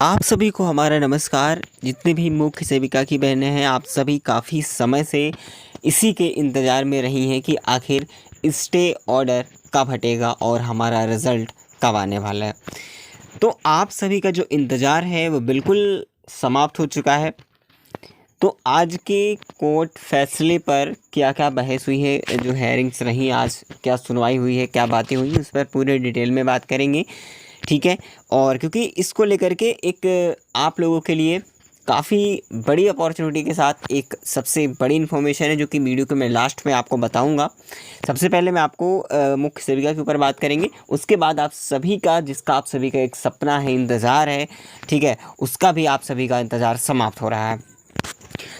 आप सभी को हमारा नमस्कार। जितने भी मुख्य सेविका की बहनें हैं, आप सभी काफ़ी समय से इसी के इंतज़ार में रही हैं कि आखिर स्टे ऑर्डर कब हटेगा और हमारा रिज़ल्ट कब आने वाला है। तो आप सभी का जो इंतज़ार है वो बिल्कुल समाप्त हो चुका है। तो आज के कोर्ट फैसले पर क्या-क्या बहस हुई है, जो हेयरिंग्स रहीं आज, क्या सुनवाई हुई है, क्या बातें हुई, उस पर पूरे डिटेल में बात करेंगे, ठीक है। और क्योंकि इसको लेकर के एक आप लोगों के लिए काफ़ी बड़ी अपॉर्चुनिटी के साथ एक सबसे बड़ी इन्फॉर्मेशन है, जो कि वीडियो के मैं लास्ट में आपको बताऊंगा। सबसे पहले मैं आपको मुख्य सेविका के ऊपर बात करेंगे, उसके बाद आप सभी का, जिसका आप सभी का एक सपना है, इंतज़ार है, ठीक है, उसका भी आप सभी का इंतज़ार समाप्त हो रहा है।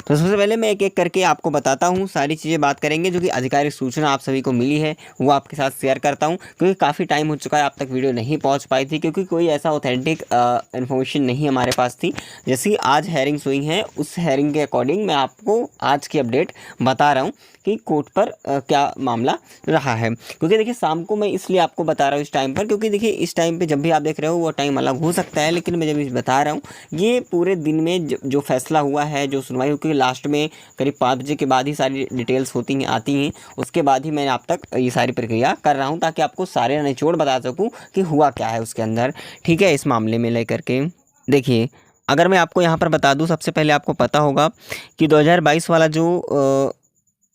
तो सबसे पहले मैं एक-एक करके आपको बताता हूँ, सारी चीज़ें बात करेंगे, जो कि आधिकारिक सूचना आप सभी को मिली है, वो आपके साथ शेयर करता हूँ। क्योंकि काफ़ी टाइम हो चुका है, आप तक वीडियो नहीं पहुँच पाई थी, क्योंकि कोई ऐसा ऑथेंटिक इन्फॉर्मेशन नहीं हमारे पास थी। जैसे कि आज हेयरिंग्स हुई हैं, उस हेयरिंग के अकॉर्डिंग मैं आपको आज की अपडेट बता रहा हूँ कि कोर्ट पर क्या मामला रहा है। क्योंकि देखिए, शाम को मैं इसलिए आपको बता रहा हूँ इस टाइम पर, क्योंकि देखिए इस टाइम पे जब भी आप देख रहे हो वो टाइम अलग हो सकता है, लेकिन मैं जब बता रहा हूँ, ये पूरे दिन में जो फैसला हुआ है, जो सुनवाई हुई, क्योंकि लास्ट में करीब 5 बजे के बाद ही सारी डिटेल्स होती हैं, आती हैं, उसके बाद ही मैं आप तक ये सारी प्रक्रिया कर रहा हूँ, ताकि आपको सारे निचोड़ बता सकूँ कि हुआ क्या है उसके अंदर, ठीक है। इस मामले में लेकर के देखिए, अगर मैं आपको यहाँ पर बता दूँ, सबसे पहले आपको पता होगा कि 2022 वाला जो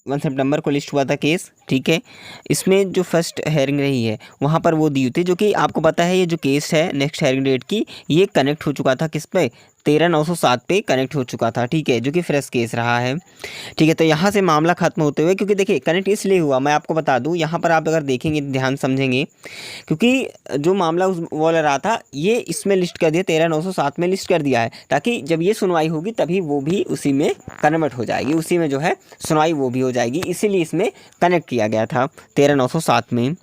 1 सितंबर को लिस्ट हुआ था केस, ठीक है, इसमें जो फर्स्ट हेयरिंग रही है, वहाँ पर वो दी हुई थी, जो कि आपको पता है ये जो केस है नेक्स्ट हेयरिंग डेट की, ये कनेक्ट हो चुका था किस पे, 13/907 पे कनेक्ट हो चुका था, ठीक है, जो कि फ्रेश केस रहा है, ठीक है। तो यहाँ से मामला खत्म होते हुए, क्योंकि देखिए कनेक्ट इसलिए हुआ, मैं आपको बता दूँ, यहाँ पर आप अगर देखेंगे, ध्यान समझेंगे, क्योंकि जो मामला उस वो वाला रहा था, ये इसमें लिस्ट कर दिया, 13/907 में लिस्ट कर दिया है, ताकि जब ये सुनवाई होगी तभी वो भी उसी में कन्वर्ट हो जाएगी, उसी में जो है सुनवाई वो भी हो जाएगी, इसीलिए इसमें कनेक्ट किया गया था 13/907 में।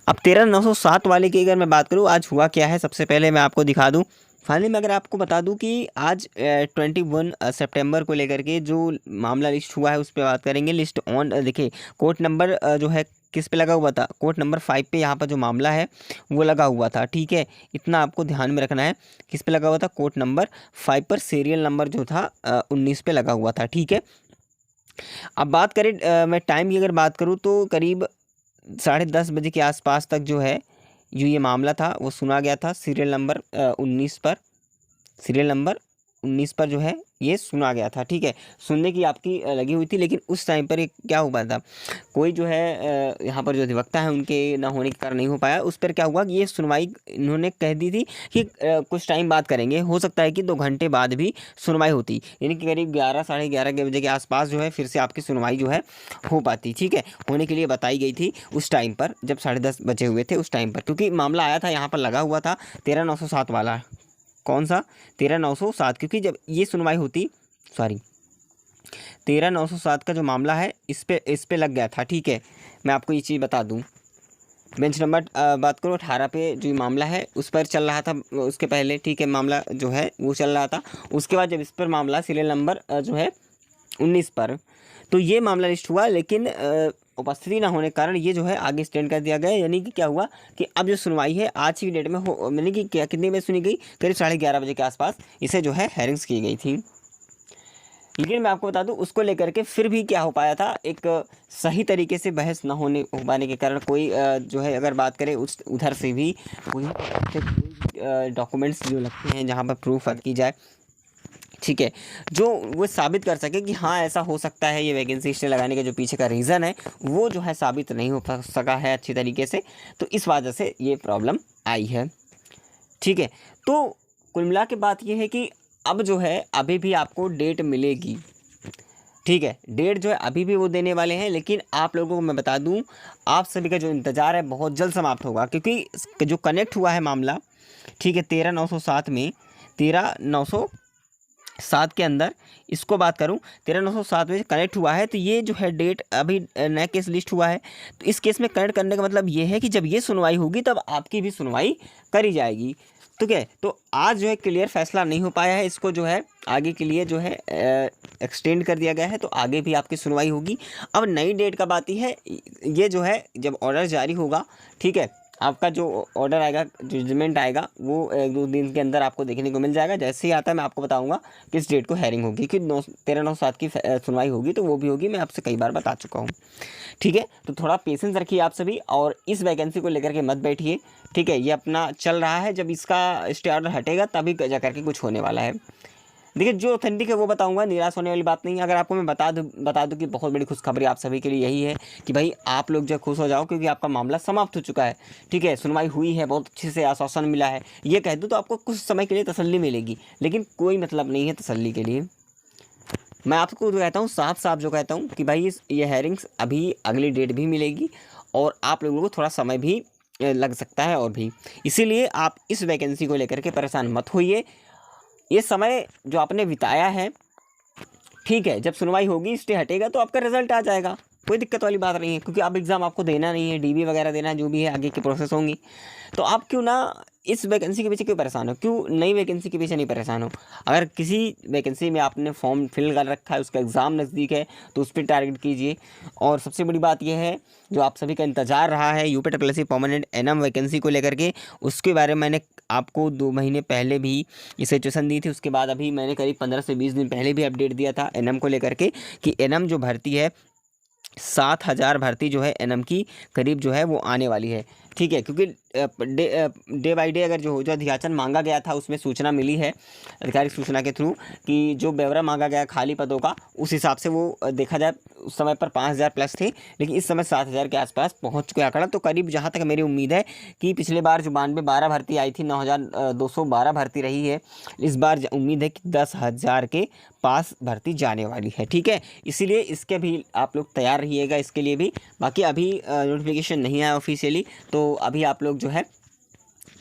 अब 13/907 वाले की अगर मैं बात करूँ, आज हुआ क्या है, सबसे पहले मैं आपको दिखा दूँ। फाइनली मैं अगर आपको बता दूं कि आज 21 सितंबर को लेकर के जो मामला लिस्ट हुआ है, उस पर बात करेंगे। लिस्ट ऑन देखिए, कोर्ट नंबर जो है किस पे लगा हुआ था, कोर्ट नंबर 5 पे यहाँ पर जो मामला है वो लगा हुआ था, ठीक है, इतना आपको ध्यान में रखना है। किस पे लगा हुआ था, कोर्ट नंबर 5 पर सीरियल नंबर जो था 19 पे लगा हुआ था, ठीक है। अब बात करें, मैं टाइम की अगर बात करूँ तो करीब 10:30 बजे के आसपास तक जो है, जो ये मामला था वो सुना गया था, सीरियल नंबर 19 पर, सीरियल नंबर 19 पर जो है ये सुना गया था, ठीक है। सुनने की आपकी लगी हुई थी, लेकिन उस टाइम पर एक क्या हुआ था, कोई जो है यहाँ पर जो अधिवक्ता है उनके ना होने के कारण नहीं हो पाया। उस पर क्या हुआ कि ये सुनवाई इन्होंने कह दी थी कि कुछ टाइम बाद करेंगे, हो सकता है कि 2 घंटे बाद भी सुनवाई होती, यानी कि करीब 11 साढ़े 11 के बजे के आसपास जो है फिर से आपकी सुनवाई जो है हो पाती, ठीक है, होने के लिए बताई गई थी उस टाइम पर, जब 10:30 बजे हुए थे उस टाइम पर, क्योंकि मामला आया था यहाँ पर लगा हुआ था 13/907 वाला। कौन सा, 13/907, क्योंकि जब ये सुनवाई होती, सॉरी, 13/907 का जो मामला है इस पे लग गया था, ठीक है। मैं आपको ये चीज़ बता दूं, बेंच नंबर बात करो 18 पे जो मामला है उस पर चल रहा था उसके पहले, ठीक है, मामला जो है वो चल रहा था। उसके बाद जब इस पर मामला सीरियल नंबर जो है 19 पर, तो ये मामला लिस्ट हुआ, लेकिन उपस्थिति ना होने के कारण ये जो है आगे स्टैंड कर दिया गया। यानी कि क्या हुआ कि अब जो सुनवाई है आज की डेट में हो, यानी कि क्या कितने बजे सुनी गई, करीब 11:30 बजे के आसपास इसे जो है हेयरिंग्स की गई थी। लेकिन मैं आपको बता दूं, उसको लेकर के फिर भी क्या हो पाया था, एक सही तरीके से बहस ना हो पाने के कारण कोई जो है, अगर बात करें उस उधर से भी कोई डॉक्यूमेंट्स जो लगते हैं जहाँ पर प्रूफ की जाए, ठीक है, जो वो साबित कर सके कि हाँ ऐसा हो सकता है, ये वैकेंसी स्टे लगाने के जो पीछे का रीज़न है वो जो है साबित नहीं हो सका है अच्छी तरीके से, तो इस वजह से ये प्रॉब्लम आई है, ठीक है। तो कुल मिला के बात ये है कि अब जो है अभी भी आपको डेट मिलेगी, ठीक है, डेट जो है अभी भी वो देने वाले हैं, लेकिन आप लोगों को मैं बता दूं, आप सभी का जो इंतज़ार है बहुत जल्द समाप्त होगा, क्योंकि जो कनेक्ट हुआ है मामला, ठीक है, 13/907 में, 13/907 के अंदर इसको बात करूं, 13/907 में कनेक्ट हुआ है, तो ये जो है डेट अभी नया केस लिस्ट हुआ है, तो इस केस में कनेक्ट करने का मतलब ये है कि जब ये सुनवाई होगी तब आपकी भी सुनवाई करी जाएगी, ठीक है। तो आज जो है क्लियर फैसला नहीं हो पाया है, इसको जो है आगे के लिए जो है एक्सटेंड कर दिया गया है, तो आगे भी आपकी सुनवाई होगी। अब नई डेट कब आती है, ये जो है जब ऑर्डर जारी होगा, ठीक है, आपका जो ऑर्डर आएगा, जो जजमेंट आएगा, वो 1-2 दिन के अंदर आपको देखने को मिल जाएगा। जैसे ही आता है मैं आपको बताऊंगा किस डेट को हेयरिंग होगी, कि 13/9/7 की सुनवाई होगी, तो वो भी होगी, मैं आपसे कई बार बता चुका हूँ। ठीक है, तो थोड़ा पेशेंस रखिए आप सभी, और इस वैकेंसी को लेकर के मत बैठिए। ठीक है, ये अपना चल रहा है, जब इसका स्टे ऑर्डर हटेगा तभी जा करके कुछ होने वाला है। देखिए, जो ऑथेंटिक है वो बताऊंगा, निराश होने वाली बात नहीं है। अगर आपको मैं बता दूं कि बहुत बड़ी खुशखबरी आप सभी के लिए यही है कि भाई आप लोग जो खुश हो जाओ, क्योंकि आपका मामला समाप्त हो चुका है। ठीक है, सुनवाई हुई है, बहुत अच्छे से आश्वासन मिला है। ये कह दूँ तो आपको कुछ समय के लिए तसल्ली मिलेगी, लेकिन कोई मतलब नहीं है तसल्ली के लिए। मैं आपको जो कहता हूँ, साफ साफ जो कहता हूँ कि भाई ये हेयरिंग्स अभी अगली डेट भी मिलेगी, और आप लोगों को थोड़ा समय भी लग सकता है और भी। इसीलिए आप इस वैकेंसी को लेकर के परेशान मत होइए। ये समय जो आपने बिताया है, ठीक है, जब सुनवाई होगी, स्टे हटेगा तो आपका रिजल्ट आ जाएगा, कोई दिक्कत वाली बात नहीं है। क्योंकि अब एग्ज़ाम आपको देना नहीं है, डीबी वगैरह देना, जो भी है आगे की प्रोसेस होंगी। तो आप क्यों ना इस वैकेंसी के पीछे क्यों परेशान हो, क्यों नई वैकेंसी के पीछे नहीं परेशान हो। अगर किसी वैकेंसी में आपने फॉर्म फिल कर रखा है, उसका एग्ज़ाम नज़दीक है, तो उस पर टारगेट कीजिए। और सबसे बड़ी बात यह है, जो आप सभी का इंतज़ार रहा है यूपीएससी परमानेंट एनएम वैकेंसी को लेकर के, उसके बारे में मैंने आपको 2 महीने पहले भी ये सिचुएशन दी थी। उसके बाद अभी मैंने करीब 15 से 20 दिन पहले भी अपडेट दिया था एनएम को लेकर के, कि एनएम जो भर्ती है, 7,000 भर्ती जो है एनएम की करीब जो है वो आने वाली है। ठीक है, क्योंकि डे बाई डे अगर जो अधियाचन मांगा गया था, उसमें सूचना मिली है आधिकारिक सूचना के थ्रू, कि जो ब्यौरा मांगा गया खाली पदों का, उस हिसाब से वो देखा जाए उस समय पर 5,000 प्लस थे, लेकिन इस समय 7,000 के आसपास पहुंच चुके आंकड़ा। तो करीब जहां तक मेरी उम्मीद है कि पिछले बार जो 92-12 भर्ती आई थी, 9,212 भर्ती रही है, इस बार उम्मीद है कि 10,000 के पास भर्ती जाने वाली है। ठीक है, इसीलिए इसके भी आप लोग तैयार रहिएगा, इसके लिए भी। बाकी अभी नोटिफिकेशन नहीं आया ऑफिशियली, तो अभी आप लोग जो है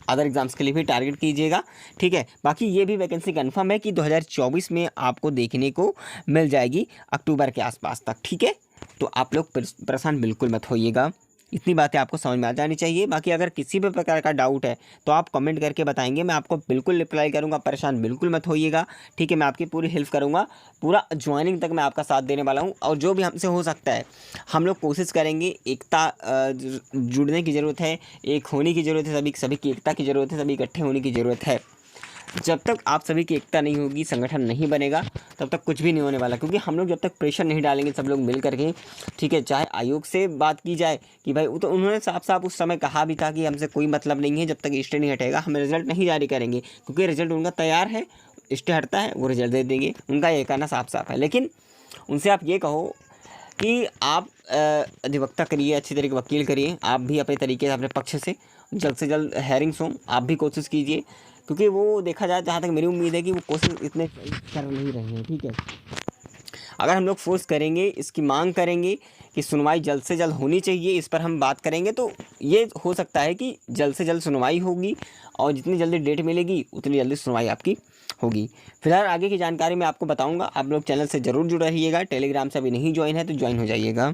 अदर एग्जाम्स के लिए भी टारगेट कीजिएगा। ठीक है, बाकी ये भी वैकेंसी कंफर्म है कि 2024 में आपको देखने को मिल जाएगी, अक्टूबर के आसपास तक। ठीक है, तो आप लोग परेशान बिल्कुल मत होइएगा, इतनी बातें आपको समझ में आ जानी चाहिए। बाकी अगर किसी भी प्रकार का डाउट है तो आप कमेंट करके बताएंगे, मैं आपको बिल्कुल रिप्लाई करूंगा, परेशान बिल्कुल मत होइएगा। ठीक है, मैं आपकी पूरी हेल्प करूंगा, पूरा ज्वाइनिंग तक मैं आपका साथ देने वाला हूं, और जो भी हमसे हो सकता है हम लोग कोशिश करेंगे। एकता जुड़ने की ज़रूरत है, एक होने की ज़रूरत है, सभी की एकता की ज़रूरत है, सभी इकट्ठे होने की ज़रूरत है। जब तक आप सभी की एकता नहीं होगी, संगठन नहीं बनेगा, तब तक कुछ भी नहीं होने वाला। क्योंकि हम लोग जब तक प्रेशर नहीं डालेंगे सब लोग मिल करके, ठीक है, चाहे आयोग से बात की जाए कि भाई, तो उन्होंने साफ साफ उस समय कहा भी था कि हमसे कोई मतलब नहीं है, जब तक स्टे नहीं हटेगा हम रिजल्ट नहीं जारी करेंगे। क्योंकि रिजल्ट उनका तैयार है, स्टे हटता है वो रिजल्ट दे देंगे, उनका ये कहना साफ साफ है। लेकिन उनसे आप ये कहो कि आप अधिवक्ता करिए, अच्छी तरीके वकील करिए, आप भी अपने तरीके से अपने पक्ष से जल्द हेयरिंग्स हों, आप भी कोशिश कीजिए। क्योंकि वो देखा जाए, जहाँ तक मेरी उम्मीद है कि वो कोशिश इतने कर नहीं रहे हैं। ठीक है, अगर हम लोग फोर्स करेंगे, इसकी मांग करेंगे कि सुनवाई जल्द से जल्द होनी चाहिए, इस पर हम बात करेंगे, तो ये हो सकता है कि जल्द से जल्द सुनवाई होगी, और जितनी जल्दी डेट मिलेगी उतनी जल्दी सुनवाई आपकी होगी। फिलहाल आगे की जानकारी मैं आपको बताऊंगा, आप लोग चैनल से ज़रूर जुड़े रहिएगा। टेलीग्राम से अभी नहीं ज्वाइन है तो ज्वाइन हो जाइएगा।